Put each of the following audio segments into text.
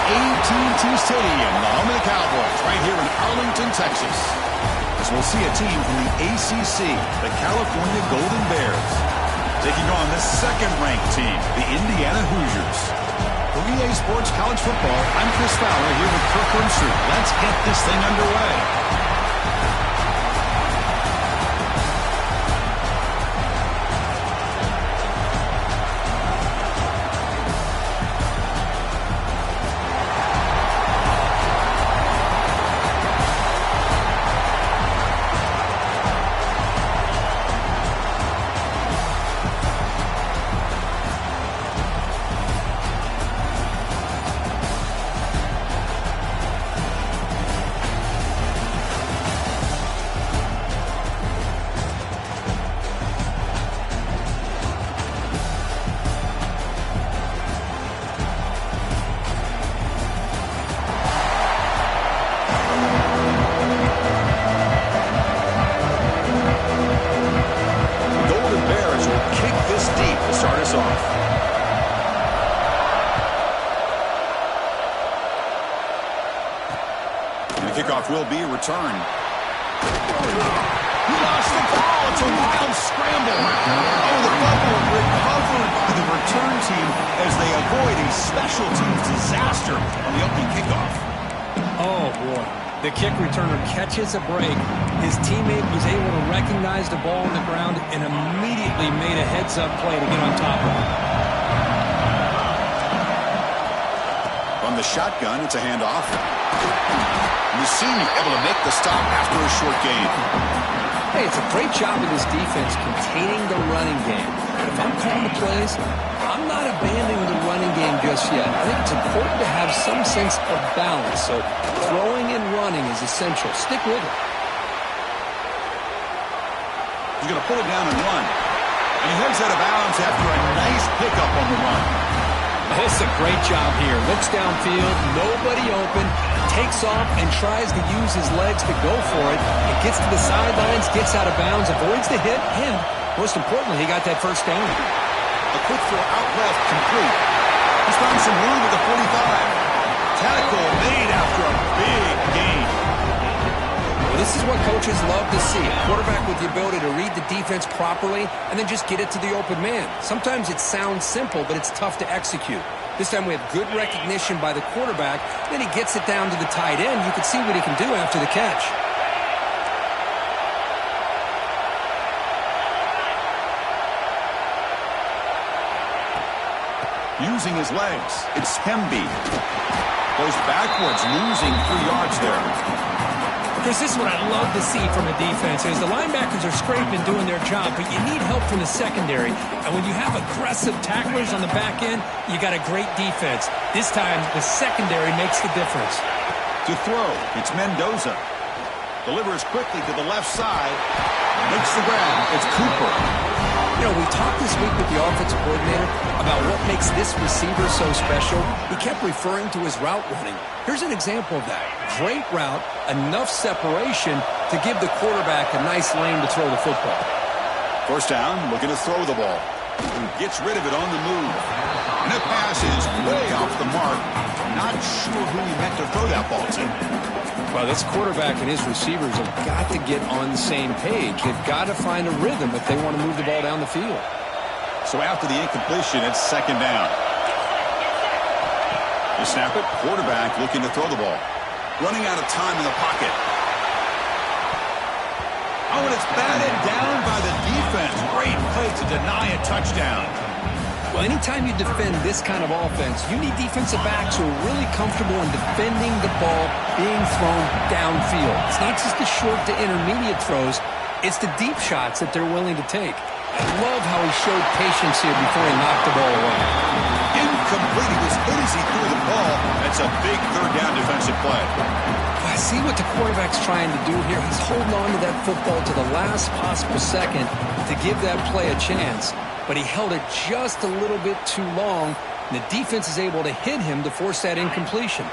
AT&T Stadium, the home of the Cowboys, right here in Arlington, Texas. As we'll see a team from the ACC, the California Golden Bears, taking on the second-ranked team, the Indiana Hoosiers. For EA Sports College Football, I'm Chris Fowler here with Kirk Herbstreit. Let's get this thing underway. Kickoff will be returned. He lost the ball. It's a wild scramble. Oh, the fumble recovered by the return team as they avoid a special teams disaster on the opening kickoff. Oh, boy. The kick returner catches a break. His teammate was able to recognize the ball on the ground and immediately made a heads-up play to get on top of it. From the shotgun, it's a handoff. Mussini able to make the stop after a short gain. Hey, it's a great job of this defense containing the running game. If I'm calling the plays, I'm not abandoning the running game just yet. I think it's important to have some sense of balance. So throwing and running is essential. Stick with it. He's going to pull it down and run. And he heads out of bounds after a nice pickup on the run. It's a great job here. Looks downfield, nobody open, takes off and tries to use his legs to go for it. It gets to the sidelines, gets out of bounds, avoids the hit, and most importantly, he got that first down. A quick throw out left, complete. He's found some room at the 45. Tackle made after a big gain. Well, this is what coaches love to see. A quarterback with the ability to read the defense properly and then just get it to the open man. Sometimes it sounds simple, but it's tough to execute. This time we have good recognition by the quarterback. Then he gets it down to the tight end. You can see what he can do after the catch. Using his legs, it's Hemby. Goes backwards, losing 3 yards there. Chris, this is what I love to see from a defense is the linebackers are scraping, doing their job, but you need help from the secondary. And when you have aggressive tacklers on the back end, you got a great defense. This time, the secondary makes the difference. To throw, it's Mendoza. Delivers quickly to the left side. Makes the grab. It's Cooper. You know, we talked this week with the offensive coordinator about what makes this receiver so special. He kept referring to his route running. Here's an example of that. Great route, enough separation to give the quarterback a nice lane to throw the football. First down, looking to throw the ball. Gets rid of it on the move. And the pass is way off the mark. Not sure who he meant to throw that ball to. Well, this quarterback and his receivers have got to get on the same page. They've got to find a rhythm if they want to move the ball down the field. So after the incompletion, it's second down. They snap it. Quarterback looking to throw the ball. Running out of time in the pocket. Oh, and it's batted down by the defense. Great play to deny a touchdown. Well, anytime you defend this kind of offense, you need defensive backs who are really comfortable in defending the ball being thrown downfield. It's not just the short to intermediate throws, it's the deep shots that they're willing to take. I love how he showed patience here before he knocked the ball away. Incomplete. He was hit as he threw the ball. That's a big third down defensive play. I see what the quarterback's trying to do here. He's holding on to that football to the last possible second to give that play a chance. But he held it just a little bit too long, and the defense is able to hit him to force that incompletion.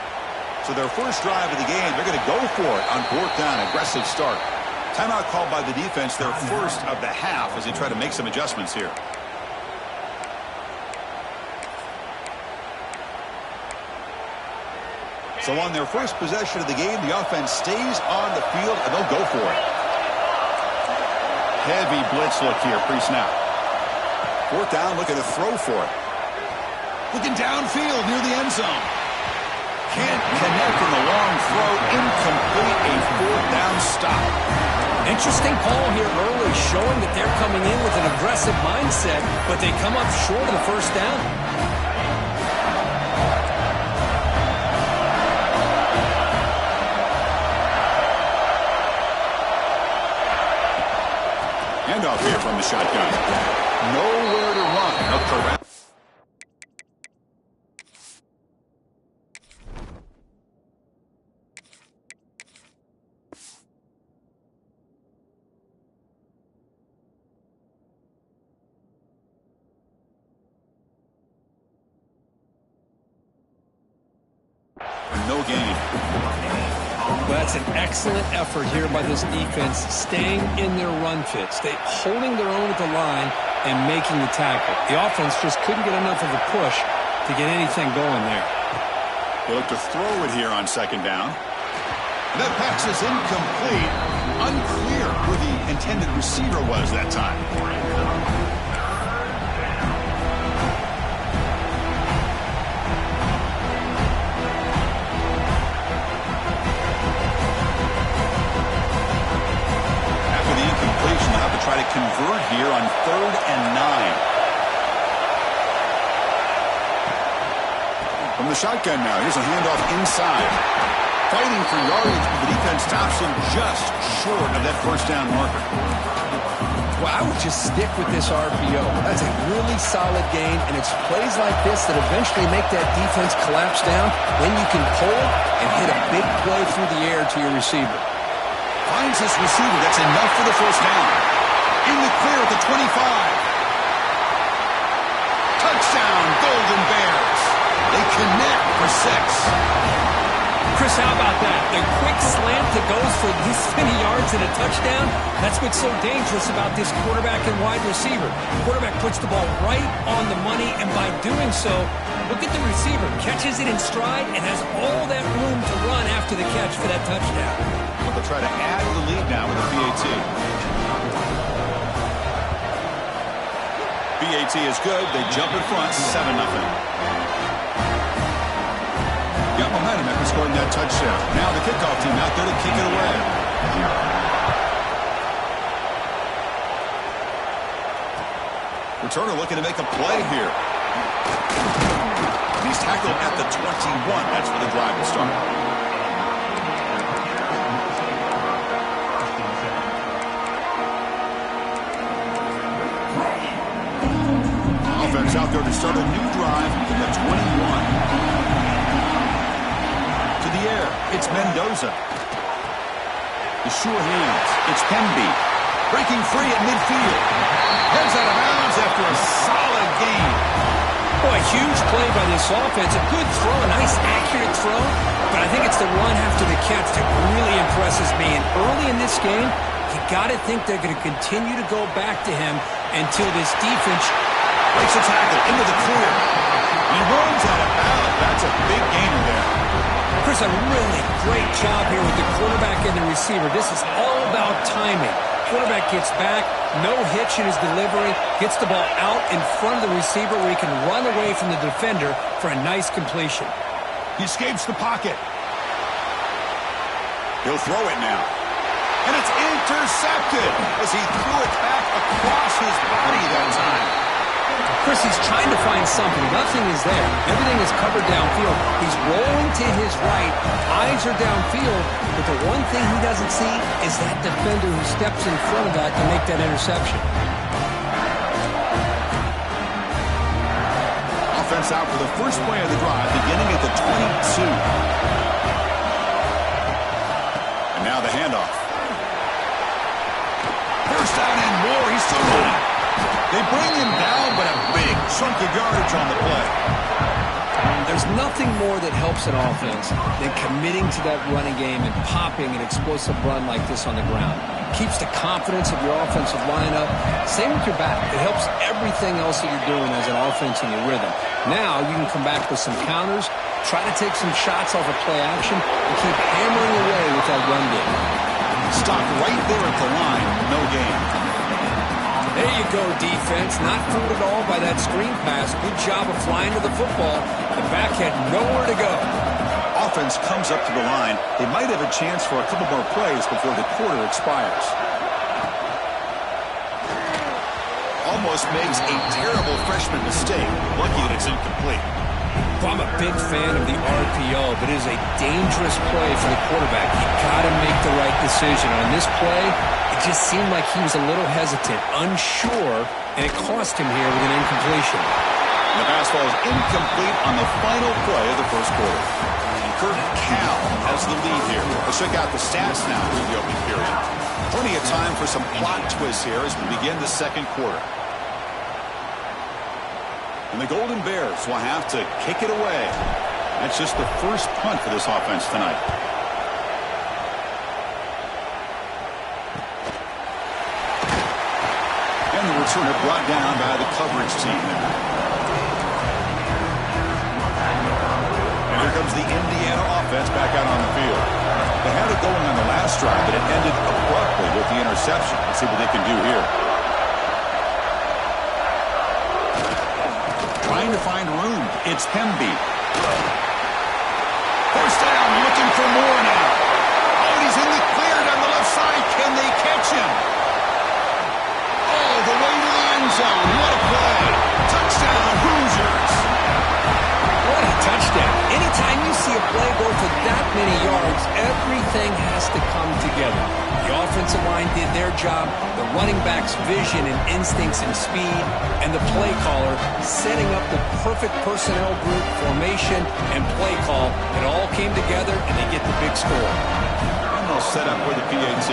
So their first drive of the game, they're going to go for it on fourth down. Aggressive start. Timeout called by the defense, their first of the half as they try to make some adjustments here. So on their first possession of the game, the offense stays on the field, and they'll go for it. Heavy blitz look here, pre-snap. Fourth down, looking to throw for it. Looking downfield near the end zone. Can't connect from the long throw. Incomplete, a fourth down stop. Interesting call here early, showing that they're coming in with an aggressive mindset, but they come up short of the first down. Handoff here from the shotgun. Nowhere to run. A correct. No gain. Well, that's an excellent effort here by this defense, staying in their run fit, holding their own at the line and making the tackle. The offense just couldn't get enough of a push to get anything going there. They look to throw it here on second down. And that pass is incomplete. Unclear who the intended receiver was that time. Try to convert here on 3rd and 9. From the shotgun now, here's a handoff inside. Fighting for yardage, but the defense stops him just short of that first down marker. Well, I would just stick with this RPO. That's a really solid gain, and it's plays like this that eventually make that defense collapse down. Then you can pull and hit a big play through the air to your receiver. Finds his receiver. That's enough for the first down. In the clear at the 25. Touchdown, Golden Bears. They connect for 6. Chris, how about that? The quick slant that goes for this many yards and a touchdown, that's what's so dangerous about this quarterback and wide receiver. The quarterback puts the ball right on the money, and by doing so, look at the receiver. Catches it in stride and has all that room to run after the catch for that touchdown. They'll try to add to the lead now with a PAT. PAT is good. They jump in front, 7-0. Got momentum after scoring that touchdown. Now the kickoff team out there to kick it away. Returner looking to make a play here. He's tackled at the 21. That's where the drive will start. Offense out there to start a new drive in the 21. To the air, it's Mendoza. The sure hands, it's Penby. Breaking free at midfield. Heads out of bounds after a solid gain. Boy, huge play by this offense. A good throw, a nice accurate throw. But I think it's the run after the catch that really impresses me. And early in this game, you got to think they're going to continue to go back to him until this defense breaks a tackle into the clear. He runs out of bounds. That's a big gainer there. Chris, a really great job here with the quarterback and the receiver. This is all about timing. Quarterback gets back, no hitch in his delivery, gets the ball out in front of the receiver where he can run away from the defender for a nice completion. He escapes the pocket. He'll throw it now. And it's intercepted as he threw it back across his body that time. Chris, he's trying to find something. Nothing is there. Everything is covered downfield. He's rolling to his right. Eyes are downfield. But the one thing he doesn't see is that defender who steps in front of that to make that interception. Offense out for the first play of the drive, beginning at the 22. And now the handoff. First down and more. He's still running. They bring him down, but a big chunk of yardage on the play. There's nothing more that helps an offense than committing to that running game and popping an explosive run like this on the ground. Keeps the confidence of your offensive lineup. Same with your back. It helps everything else that you're doing as an offense in your rhythm. Now you can come back with some counters Try to take some shots off of play action and keep hammering away with that run game. Stop right there at the line. No gain. There you go, defense. Not fooled at all by that screen pass. Good job of flying to the football. The back had nowhere to go. Offense comes up to the line. They might have a chance for a couple more plays before the quarter expires. Almost makes a terrible freshman mistake. Lucky that it's incomplete. Well, I'm a big fan of the RPO, but it is a dangerous play for the quarterback. You got to make the right decision. On this play, it just seemed like he was a little hesitant, unsure, and it cost him here with an incompletion. And the pass ball is incomplete on the final play of the first quarter. Ncaa has the lead here. Let's check out the stats now through the opening period. Plenty of time for some plot twists here as we begin the second quarter. And the Golden Bears will have to kick it away. That's just the first punt for this offense tonight. And the returner brought down by the coverage team. And here comes the Indiana offense back out on the field. They had it going on the last drive, but it ended abruptly with the interception. Let's see what they can do here. Trying to find room. It's Hemby. First down, looking for more now. Oh, and he's in the clear down the left side. Can they catch him? Oh, the way to the end zone. What a play. Touchdown, Hoosiers. What a touchdown. Anytime you see a play go for that many yards, everything has to come together. The offensive line did their job, the running back's vision and instincts and speed, and the play caller setting up the perfect personnel group, formation, and play call. It all came together, and they get the big score. And they'll set up with a PAT.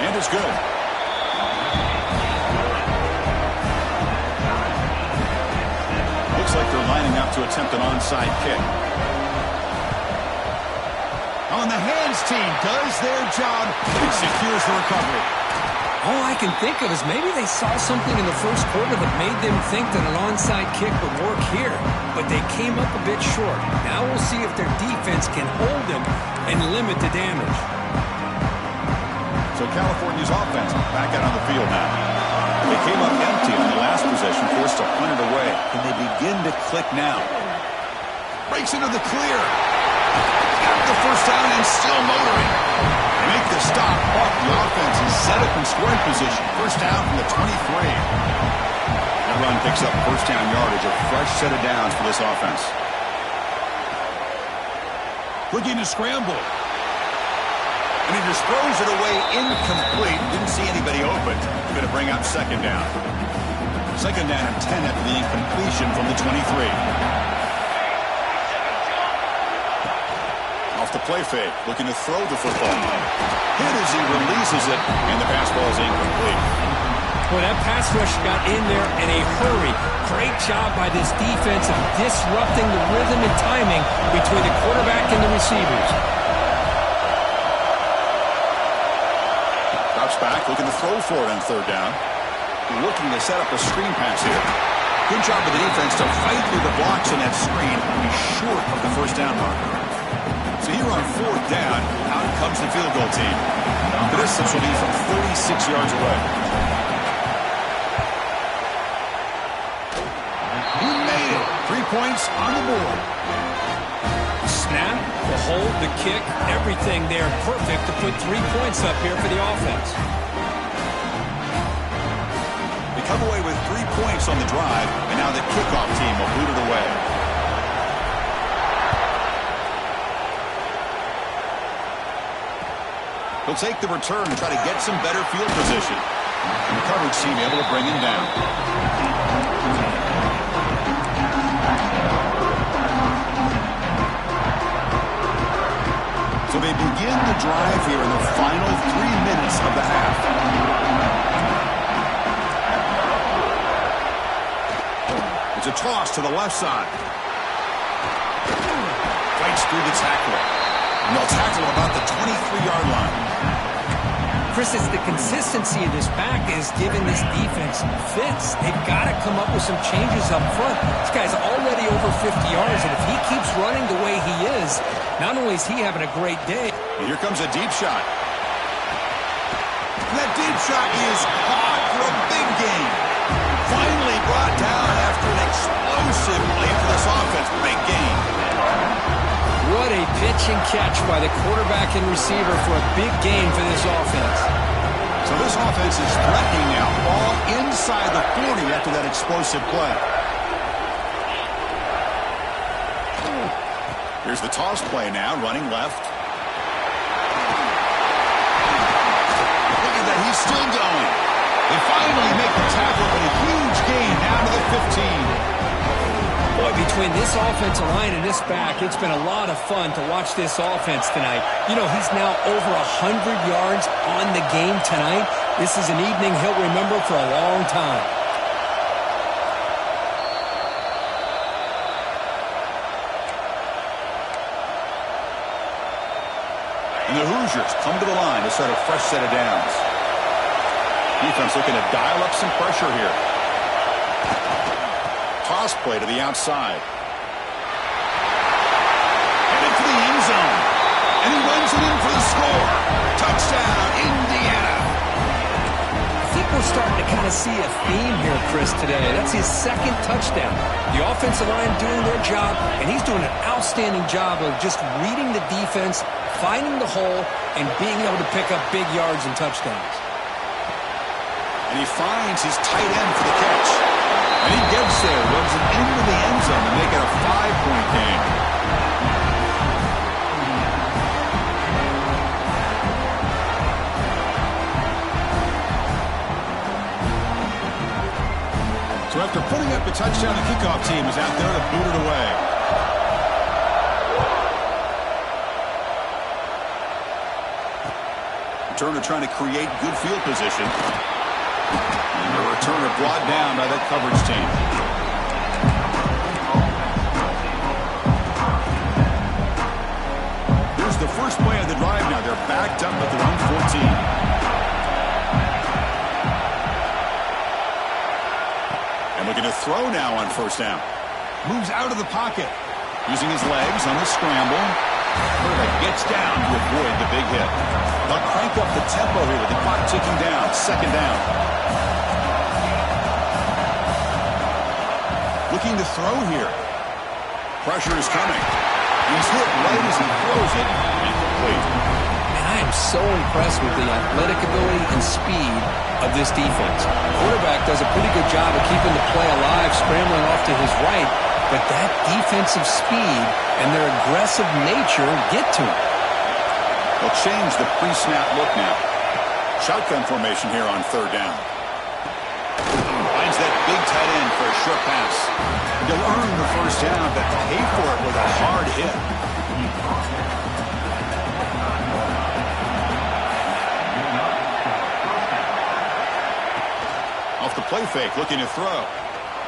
And it's good. Looks like they're lining up to attempt an onside kick. On the hands team does their job and secures the recovery. All I can think of is maybe they saw something in the first quarter that made them think that an onside kick would work here, but they came up a bit short. Now we'll see if their defense can hold them and limit the damage. So California's offense back out on the field now. They came up empty on the last possession, forced to punt it away. Can they begin to click now? Breaks into the clear. Got the first down and still motoring. They make the stop off the offense and set up in scoring position. First down from the 23. That run picks up first down yardage, a fresh set of downs for this offense. Looking to scramble. And he just throws it away incomplete. Didn't see anybody open. Going to bring up second down. Second down and 10 after the incompletion from the 23. Off the play fake, looking to throw the football. Hit as he releases it, and the pass ball is incomplete. Well, that pass rush got in there in a hurry. Great job by this defense of disrupting the rhythm and timing between the quarterback and the receivers. Drops back, looking to throw for it on third down. Looking to set up a screen pass here. Good job of the defense to fight through the blocks in that screen and be short of the first down marker. So here on fourth down, out comes the field goal team. The distance will be from 36 yards away. He made it. 3 points on the board. Snap, the hold, the kick, everything there perfect to put 3 points up here for the offense. They come away with 3 points on the drive, and now the kickoff team will boot it away. He'll take the return and try to get some better field position. And the coverage team able to bring him down. So they begin the drive here in the final 3 minutes of the half. It's a toss to the left side. Fights through the tackler. And they'll tackle about the 23-yard line. Chris, it's the consistency of this back is giving this defense fits. They've got to come up with some changes up front. This guy's already over 50 yards, and if he keeps running the way he is, not only is he having a great day. And here comes a deep shot. That deep shot is caught for a big gain. Finally brought down after an explosive play for this offense. Big gain. What a pitch and catch by the quarterback and receiver for a big gain for this offense. So this offense is threatening now. Ball inside the 40 after that explosive play. Here's the toss play now, running left. Look at that, he's still going. They finally make the tackle, but a huge gain down to the 15. Boy, between this offensive line and this back, it's been a lot of fun to watch this offense tonight. You know, he's now over 100 yards on the game tonight. This is an evening he'll remember for a long time. And the Hoosiers come to the line to start a fresh set of downs. Defense looking to dial up some pressure here. Toss play to the outside. Headed for the end zone. And he runs it in for the score. Touchdown, Indiana. I think we're starting to kind of see a theme here, Chris, today. That's his second touchdown. The offensive line doing their job, and he's doing an outstanding job of just reading the defense, finding the hole, and being able to pick up big yards and touchdowns. And he finds his tight end for the catch. And he gets there, runs it into the end zone to make it a 5-point game. So after putting up the touchdown, the kickoff team is out there to boot it away. Returner trying to create good field position. And the returner brought down by that coverage team. Here's the first play of the drive now. They're backed up at their own 14. And looking to throw now on first down. Moves out of the pocket. Using his legs on the scramble. Quarterback gets down to avoid the big hit. They'll crank up the tempo here with the clock ticking down. Second down. Looking to throw here. Pressure is coming. He's hit right as he throws it. Incomplete. And I am so impressed with the athletic ability and speed of this defense. The quarterback does a pretty good job of keeping the play alive, scrambling off to his right, but that defensive speed and their aggressive nature get to him. They'll change the pre-snap look now. Shotgun formation here on third down. Finds that big tight end for a short pass. They'll earn the first down, but pay for it with a hard hit. Off the play fake, looking to throw.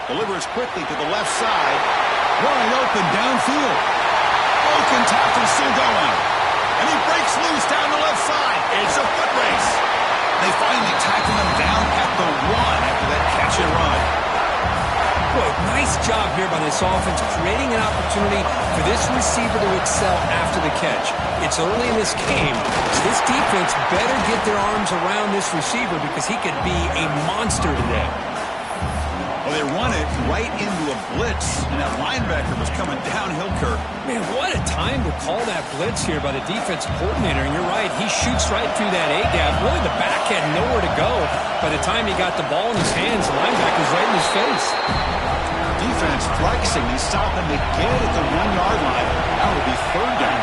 Delivers quickly to the left side. Wide open downfield. Broken tackle still going. And he breaks loose down the left side. It's a foot race. They finally tackle him down at the 1 after that catch and run. Boy, nice job here by this offense, creating an opportunity for this receiver to excel after the catch. It's early in this game, so this defense better get their arms around this receiver because he could be a monster today. Well, they run it right into a blitz, and that linebacker was coming downhill, Kirk. Man, what a time to call that blitz here by the defensive coordinator. And you're right, he shoots right through that A-gap. Really, the back had nowhere to go. By the time he got the ball in his hands, the linebacker's right in his face. Defense flexing. He's stopping to get at the 1-yard line. That would be third down.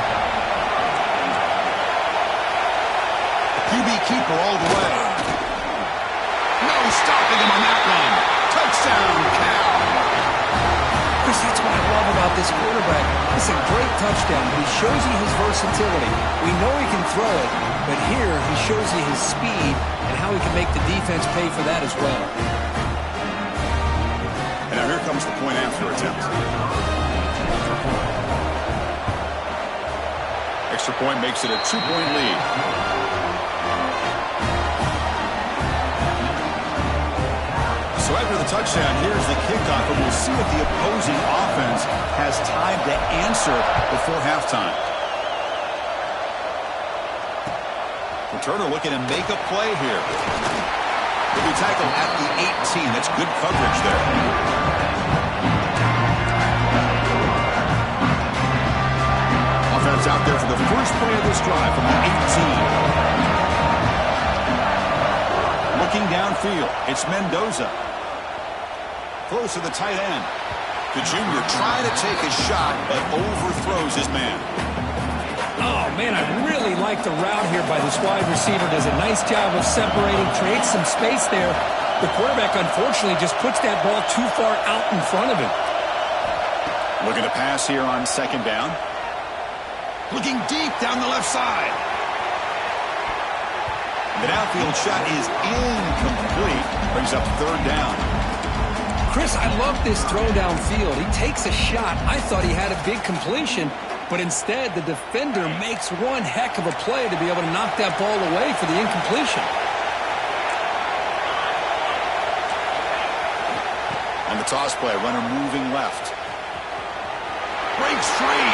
QB keeper all the way. No stopping him on that one. Touchdown, Cal. Chris, that's what I love about this quarterback. It's a great touchdown, but he shows you his versatility. We know he can throw it, but here he shows you his speed and how he can make the defense pay for that as well. And now here comes the point after attempt. Extra point makes it a 2-point lead. the touchdown. Here's the kickoff, and we'll see if the opposing offense has time to answer before halftime. Returner looking to make a play here. He'll be tackled at the 18. That's good coverage there. Offense out there for the first play of this drive from the 18. Looking downfield, it's Mendoza. Close to the tight end. The junior trying to take a shot, but overthrows his man. Oh, man, I really like the route here by this wide receiver. Does a nice job of separating, creates some space there. The quarterback, unfortunately, just puts that ball too far out in front of him. Looking to pass here on second down. Looking deep down the left side. The downfield shot is incomplete. Brings up third down. Chris, I love this throw downfield. He takes a shot. I thought he had a big completion, but instead the defender makes one heck of a play to be able to knock that ball away for the incompletion. On the toss play, runner moving left. Breaks free.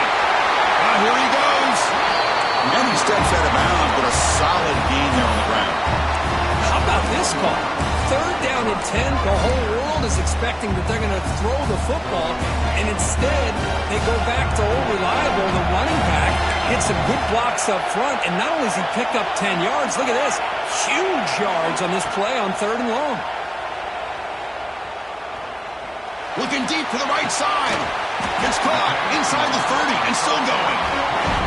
Here he goes. And he steps out of bounds, but a solid gain there on the ground. How about this call? Third down and 10. The whole world is expecting that they're going to throw the football, and instead they go back to old reliable, the running back, gets some good blocks up front, and not only does he pick up 10 yards, look at this, huge yards on this play on third and long. Looking deep to the right side. Gets caught inside the 30 and still going.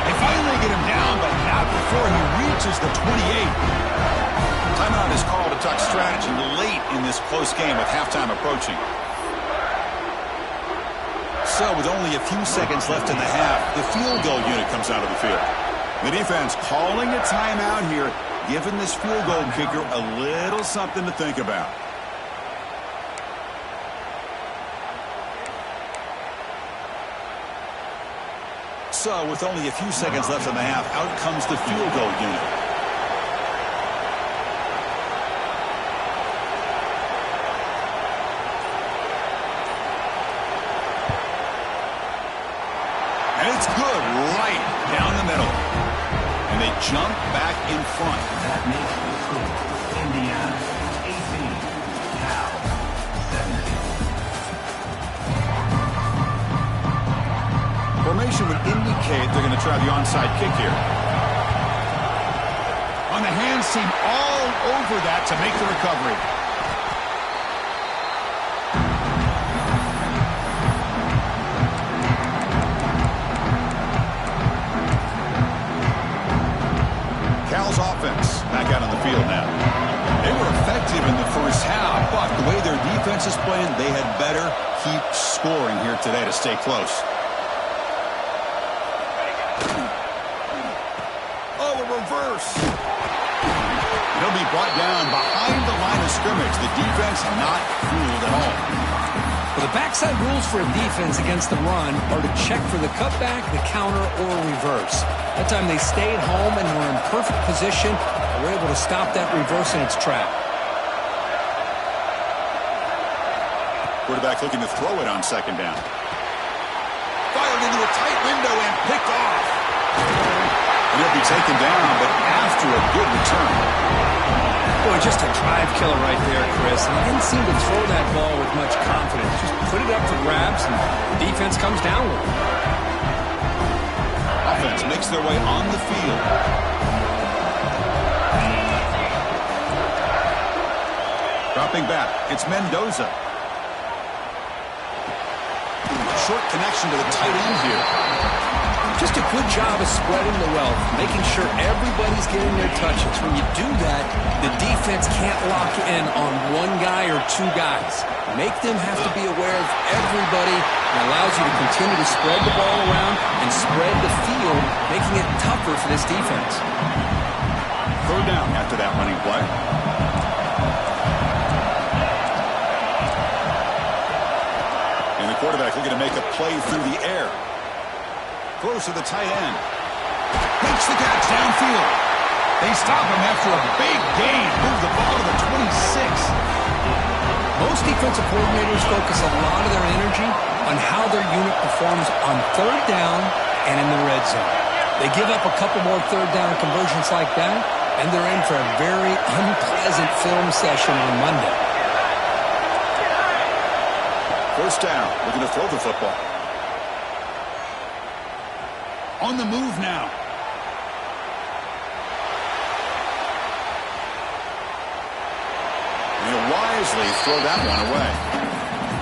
They finally get him down, but not before he reaches the 28. Timeout is called to talk strategy late in this close game with halftime approaching. So with only a few seconds left in the half, the field goal unit comes out of the field. The defense calling a timeout here, giving this field goal kicker a little something to think about. So with only a few seconds left in the half, out comes the field goal unit. And it's good right down the middle. And they jump back in front. That makes the score Indiana 18, Cal 17. Formation would indicate they're going to try the onside kick here. On the hands team all over that to make the recovery. Cal's offense back out on the field now. They were effective in the first half, but the way their defense is playing, they had better keep scoring here today to stay close. Reverse. He'll be brought down behind the line of scrimmage. The defense not fooled at all. Well, the backside rules for a defense against the run are to check for the cutback, the counter, or reverse. That time they stayed home and were in perfect position and were able to stop that reverse in its track. Quarterback looking to throw it on second down. Fired into a tight window and picked off. And he'll be taken down, but after a good return. Boy, just a drive killer right there, Chris. And he didn't seem to throw that ball with much confidence. Just put it up for grabs, and the defense comes down with it. Offense makes their way on the field. Dropping back, it's Mendoza. Short connection to the tight end here. Just a good job of spreading the wealth, making sure everybody's getting their touches. When you do that, the defense can't lock in on one guy or two guys. Make them have to be aware of everybody. It allows you to continue to spread the ball around and spread the field, making it tougher for this defense. Third down after that running play. And the quarterback looking to make a play through the air. Close to the tight end. Makes the catch downfield. They stop him after a big gain. Move the ball to the 26. Most defensive coordinators focus a lot of their energy on how their unit performs on third down and in the red zone. They give up a couple more third down conversions like that, and they're in for a very unpleasant film session on Monday. First down, looking to throw the football. On the move now. And he'll wisely throw that one away.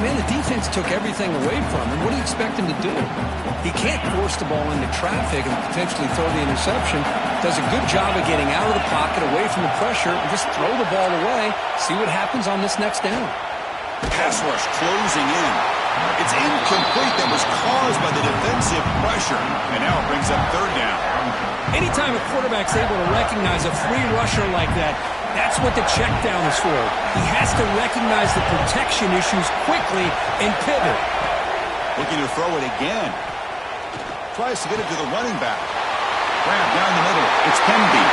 Man, the defense took everything away from him. What do you expect him to do? He can't force the ball into traffic and potentially throw the interception. Does a good job of getting out of the pocket, away from the pressure, and just throw the ball away. See what happens on this next down. Pass rush closing in. It's incomplete. That was caused by the defensive pressure. And now it brings up third down. Anytime a quarterback's able to recognize a free rusher like that, that's what the check down is for. He has to recognize the protection issues quickly and pivot. Looking to throw it again. Tries to get it to the running back. Grab down the middle. It's Penby.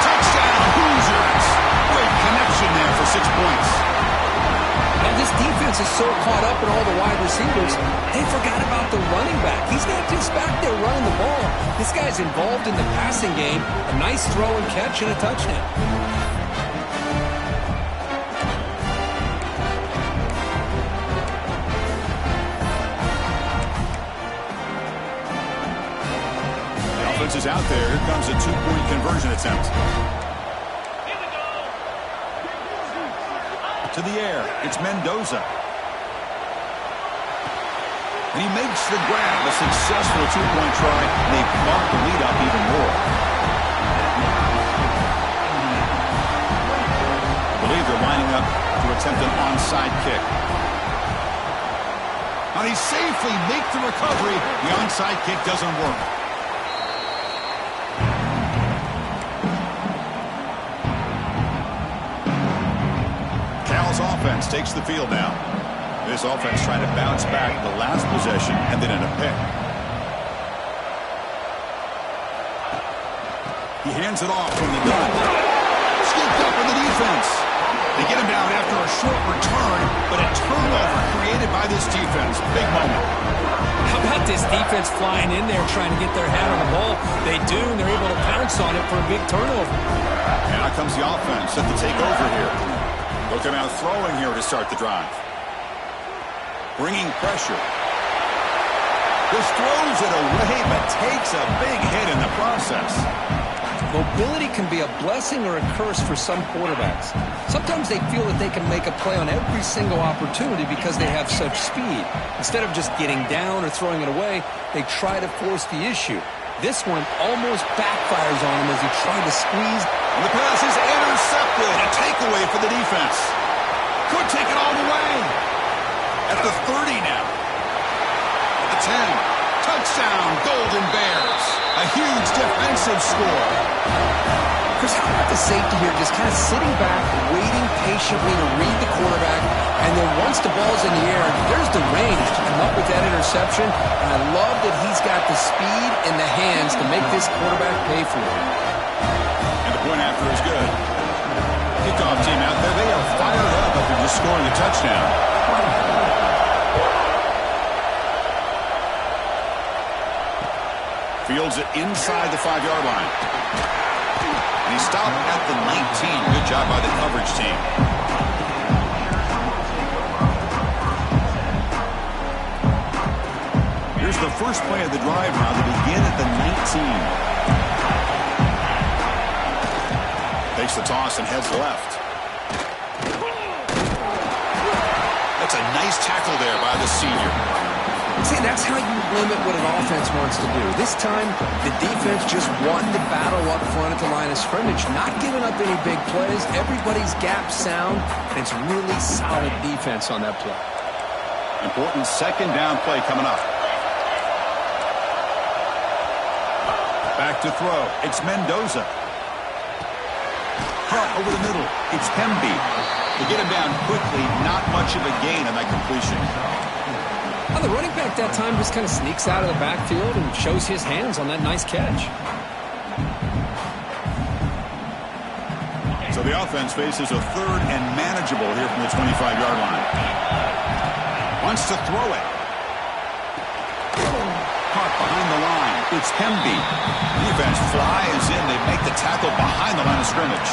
Touchdown, Hoosiers. Great connection there for 6 points. And this defense is so caught up in all the wide receivers, they forgot about the running back. He's not just back there running the ball. This guy's involved in the passing game. A nice throw and catch and a touchdown. Is out there. Here comes a 2-point conversion attempt. To the air. It's Mendoza. And he makes the grab. A successful 2-point try. They bump the lead up even more. I believe they're lining up to attempt an onside kick. And he safely makes the recovery. The onside kick doesn't work. Offense takes the field now. This offense trying to bounce back the last possession and then in a pick. He hands it off from the gun. Scooped up in the defense. They get him down after a short return, but a turnover created by this defense. Big moment. How about this defense flying in there trying to get their hand on the ball? They do, and they're able to pounce on it for a big turnover. And out comes the offense set to take over here. They'll come out throwing here to start the drive. Bringing pressure. Just throws it away, but takes a big hit in the process. Mobility can be a blessing or a curse for some quarterbacks. Sometimes they feel that they can make a play on every single opportunity because they have such speed. Instead of just getting down or throwing it away, they try to force the issue. This one almost backfires on him as he tried to squeeze. And the pass is intercepted. A takeaway for the defense. Could take it all the way. At the 30 now. At the 10. Touchdown, Golden Bears. A huge defensive score. Chris, how about the safety here just kind of sitting back, waiting patiently to read the quarterback, and then once the ball's in the air, there's the range to come up with that interception, and I love that he's got the speed and the hands to make this quarterback pay for it. And the point after is good. Kickoff team out there, they are fired up after just scoring a touchdown. Fields it inside the 5-yard line. And he stopped at the 19. Good job by the coverage team. Here's the first play of the drive now. They begin at the 19. Takes the toss and heads left. That's a nice tackle there by the senior. See, that's how you limit what an offense wants to do. This time, the defense just wanted to battle up front at the line of scrimmage, not giving up any big plays. Everybody's gap sound, and it's really solid defense on that play. Important second down play coming up. Back to throw. It's Mendoza. Hot over the middle. It's Penby. They get him down quickly. Not much of a gain on that completion. Well, the running back that time just kind of sneaks out of the backfield and shows his hands on that nice catch. So The offense faces a third and manageable here from the 25-yard line. Wants to throw it. Caught behind the line. It's Hemby. Defense flies in. They make the tackle behind the line of scrimmage.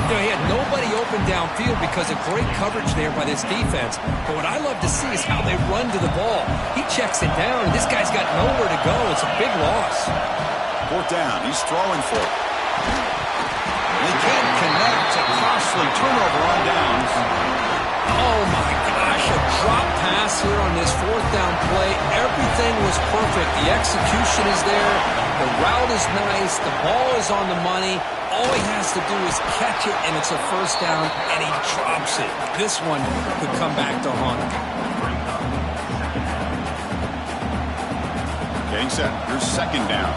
You know, he had nobody open downfield because of great coverage there by this defense. But what I love to see is how they run to the ball. He checks it down, and this guy's got nowhere to go. It's a big loss. Fourth down. He's throwing for it. They can't connect. A costly turnover on downs. Oh, my gosh. A drop pass here on this fourth down play. Everything was perfect. The execution is there. The route is nice. The ball is on the money. All he has to do is catch it, and it's a first down, and he drops it. This one could come back to haunt him. Getting set. Here's second down.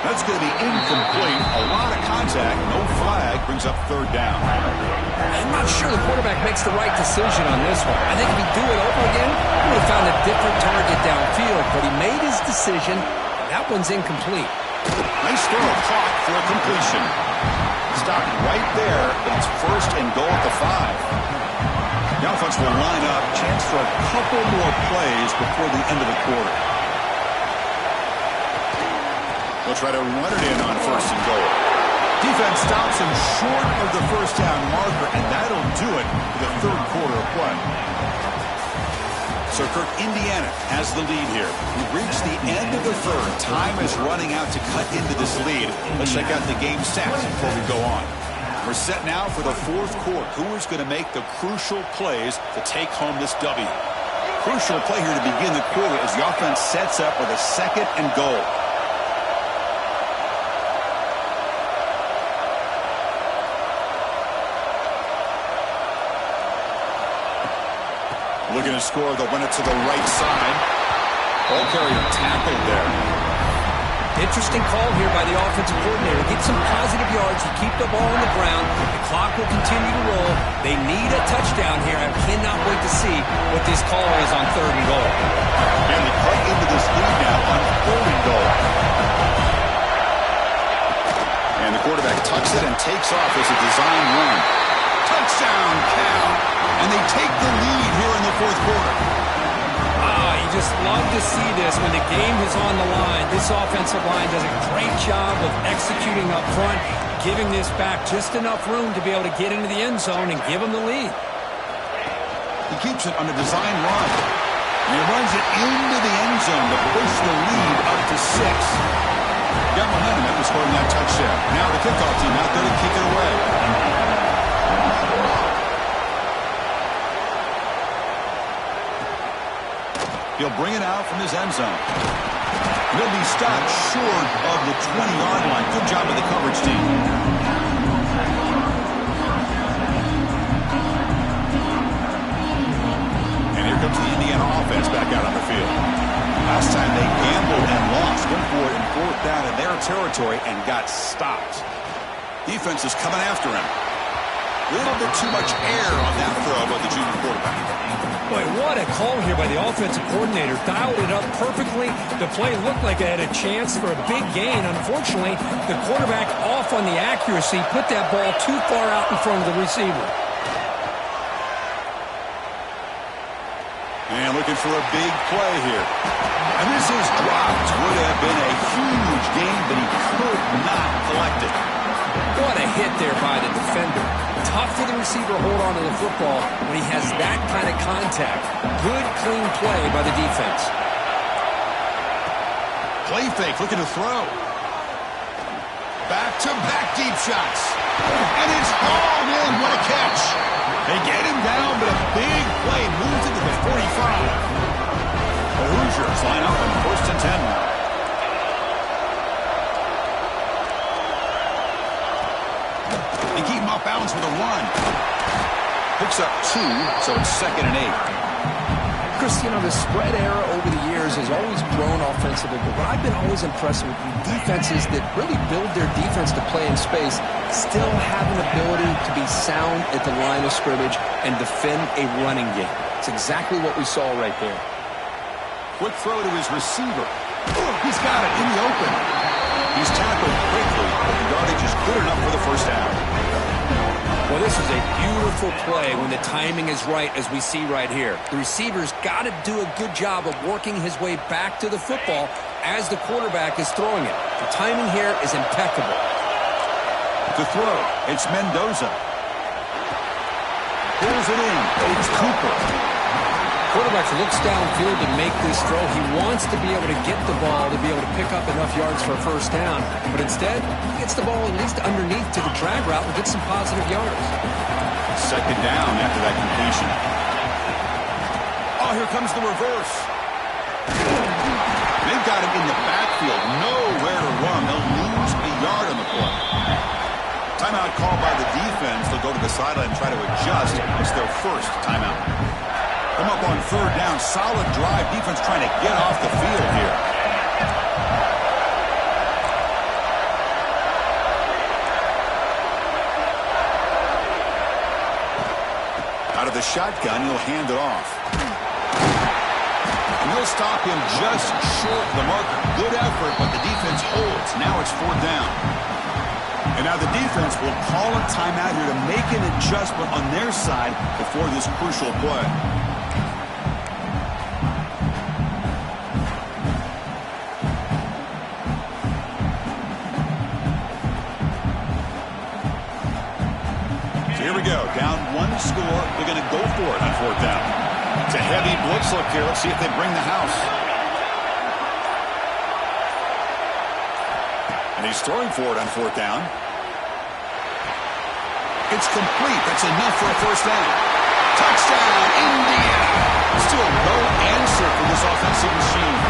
That's going to be incomplete. A lot of contact. No flag. Brings up third down. I'm not sure the quarterback makes the right decision on this one. I think if he'd do it over again, he would have found a different target downfield. But he made his decision. That one's incomplete. Nice throw caught for a completion. Stopped right there, but it's first and goal at the 5. The offense will line up. Chance for a couple more plays before the end of the quarter. They'll try to run it in on first and goal. Defense stops him short of the first down marker, and that'll do it for the third quarter of play. So, Kirk, Indiana has the lead here. We've reached the end of the third. Time is running out to cut into this lead. Let's check out the game stats before we go on. We're set now for the fourth quarter. Who is going to make the crucial plays to take home this W? Crucial play here to begin the quarter as the offense sets up with a second and goal. Looking to score, they'll run it to the right side. Ball carrier tackled there. Interesting call here by the offensive coordinator. Get some positive yards. You keep the ball on the ground. The clock will continue to roll. They need a touchdown here. I cannot wait to see what this call is on third and goal. And they cut into this lead now on third and goal. And the quarterback tucks it and takes off as a design run. Touchdown, Cal. And they take the lead here in the fourth quarter. You just love to see this when the game is on the line. This offensive line does a great job of executing up front, giving this back just enough room to be able to get into the end zone and give them the lead. He keeps it on a design run. And he runs it into the end zone to push the lead up to 6. Got momentum after scoring that touchdown. Now the kickoff team out there to kick it away. He'll bring it out from his end zone. He'll be stopped short of the 20-yard line. Good job of the coverage team. And here comes the Indiana offense back out on the field. Last time they gambled and lost. Went for it in fourth down in their territory and got stopped. Defense is coming after him. A little bit too much air on that throw by the junior quarterback. Boy, what a call here by the offensive coordinator. Dialed it up perfectly. The play looked like it had a chance for a big gain. Unfortunately, the quarterback off on the accuracy, put that ball too far out in front of the receiver. And looking for a big play here. And this is dropped. Would have been a huge gain, but he could not collect it. What a hit there by the defender. Tough for the receiver to hold on to the football when he has that kind of contact. Good, clean play by the defense. Play fake, looking to throw. Back-to-back deep shots. And it's hauled in. What a catch. They get him down, but a big play moves into the 45. The Hoosiers line up on first and 10 now. They keep him off balance with a run. Picks up 2, so it's second and 8. Chris, you know, the spread era over the years has always grown offensively, but what I've been always impressed with defenses that really build their defense to play in space still have an ability to be sound at the line of scrimmage and defend a running game. It's exactly what we saw right there. Quick throw to his receiver. He's got it in the open. He's tackled quickly, but the yardage is good enough for the first down. Well, this is a beautiful play when the timing is right, as we see right here. The receiver's got to do a good job of working his way back to the football as the quarterback is throwing it. The timing here is impeccable. To throw, it's Mendoza. Pulls it in. It's Cooper. Quarterback looks downfield to make this throw. He wants to be able to get the ball to be able to pick up enough yards for a first down. But instead, he gets the ball at least underneath to the drag route and gets some positive yards. Second down after that completion. Oh, here comes the reverse. They've got him in the backfield. Nowhere to run. They'll lose a yard on the play. Timeout called by the defense. They'll go to the sideline and try to adjust. It's their first timeout. Come up on third down. Solid drive. Defense trying to get off the field here. Out of the shotgun, he'll hand it off. And he'll stop him just short of the marker. Good effort, but the defense holds. Now it's fourth down. And now the defense will call a timeout here to make an adjustment on their side before this crucial play. Here we go. Down one score. They're going to go for it on fourth down. It's a heavy blitz look here. Let's see if they bring the house. And he's throwing for it on fourth down. It's complete. That's enough for a first down. Touchdown, Indiana. Still no answer for this offensive machine.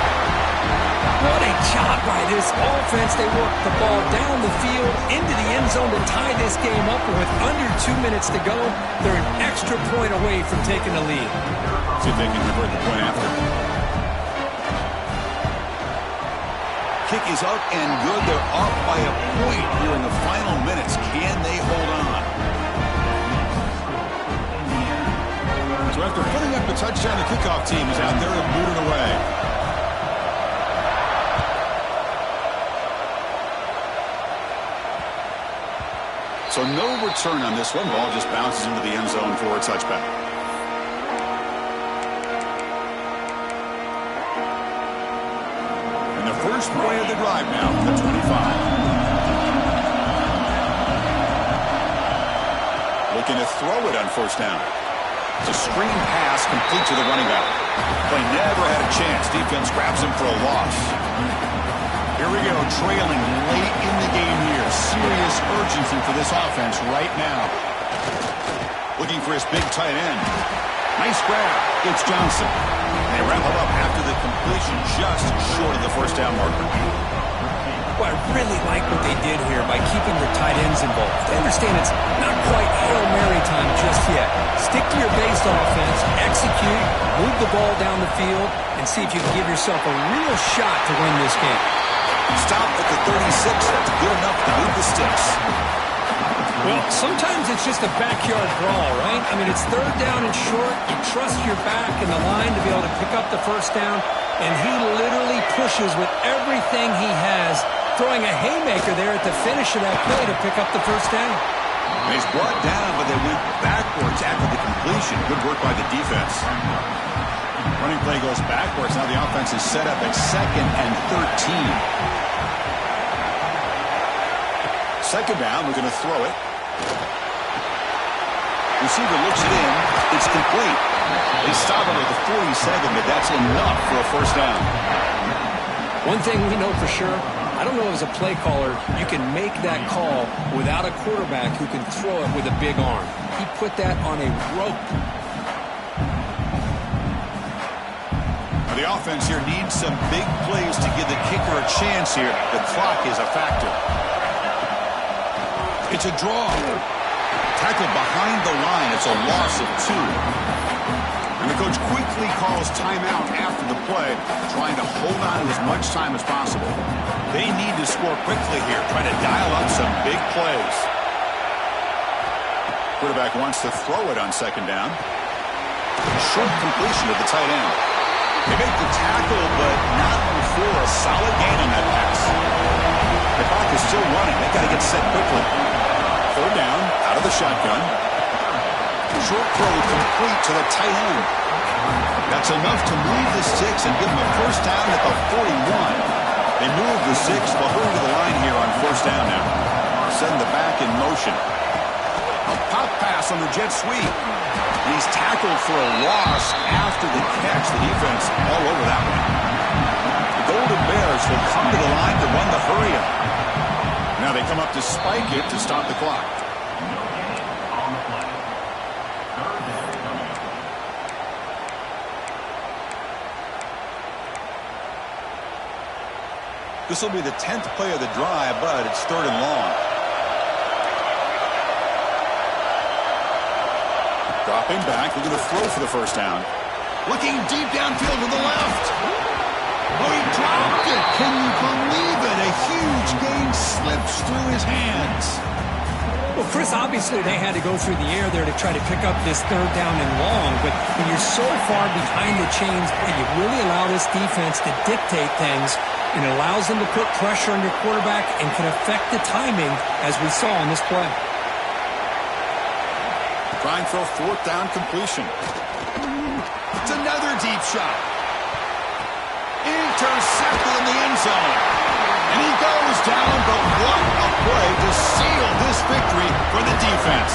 What a job by this offense. They work the ball down the field into the end zone to tie this game up. And with under 2 minutes to go, they're an extra point away from taking the lead. See if they can convert the point after. Kick is up and good. They're up by a point here in the final minutes. Can they hold on? So after putting up a touchdown, the kickoff team is out there to boot it away. So no return on this one. Ball just bounces into the end zone for a touchback. And the first play of the drive now from the 25. Looking to throw it on first down. It's a screen pass complete to the running back. Play never had a chance. Defense grabs him for a loss. Here we go, trailing late in the game here. Serious urgency for this offense right now. Looking for his big tight end. Nice grab. It's Johnson. They wrap it up after the completion just short of the first down marker. Well, I really like what they did here by keeping the tight ends involved. They understand it's not quite Hail Mary time just yet. Stick to your base offense, execute, move the ball down the field, and see if you can give yourself a real shot to win this game. Stop at the 36. That's good enough to move the sticks. Well, sometimes it's just a backyard brawl, right? I mean, it's third down and short. You trust your back in the line to be able to pick up the first down, and he literally pushes with everything he has, throwing a haymaker there at the finish of that play to pick up the first down. And he's brought down, but they went backwards after the completion. Good work by the defense. Running play goes backwards. Now the offense is set up at 2nd and 13. Second down, we're going to throw it. Receiver looks it in. It's complete. They stop it at the 47, but that's enough for a first down. One thing we know for sure, I don't know as a play caller, you can make that call without a quarterback who can throw it with a big arm. He put that on a rope. The offense here needs some big plays to give the kicker a chance here. The clock is a factor. It's a draw. Tackled behind the line. It's a loss of 2. And the coach quickly calls timeout after the play, trying to hold on to as much time as possible. They need to score quickly here, trying to dial up some big plays. Quarterback wants to throw it on second down. Short completion to the tight end. They make the tackle, but not for a solid gain on that pass. The clock is still running. They got to get set quickly. Third down, out of the shotgun. Short throw complete to the tight end. That's enough to move the sticks and give them a first down at the 41. They move the six, but hurry to the line here on first down now. Send the back in motion. A pop pass on the jet sweep. He's tackled for a loss after the catch. The defense all over that one. The Golden Bears will come to the line to run the hurry-up. Now they come up to spike it to stop the clock. On the play. Third down coming up. This will be the 10th play of the drive, but it's third and long. Dropping back, looking to throw for the first down. Looking deep downfield to the left. Oh, he dropped it. Can you believe it? A huge gain slips through his hands. Well, Chris, obviously they had to go through the air there to try to pick up this third down and long, but when you're so far behind the chains, you really allow this defense to dictate things, and it allows them to put pressure on your quarterback and can affect the timing, as we saw in this play. Trying for a fourth down completion. It's another deep shot. Intercepted in the end zone. And he goes down, but what a play to seal this victory for the defense.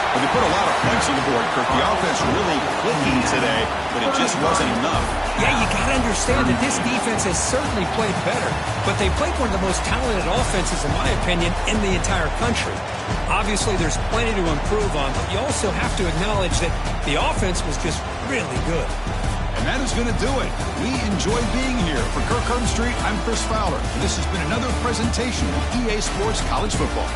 Well, they put a lot of points on the board, Kirk. The offense really clicking today, but it just wasn't enough. Yeah, you got to understand that this defense has certainly played better, but they played one of the most talented offenses, in my opinion, in the entire country. Obviously, there's plenty to improve on, but you also have to acknowledge that the offense was just really good. And that is going to do it. We enjoy being here. For Kirk Street, I'm Chris Fowler, and this has been another presentation of EA Sports College Football.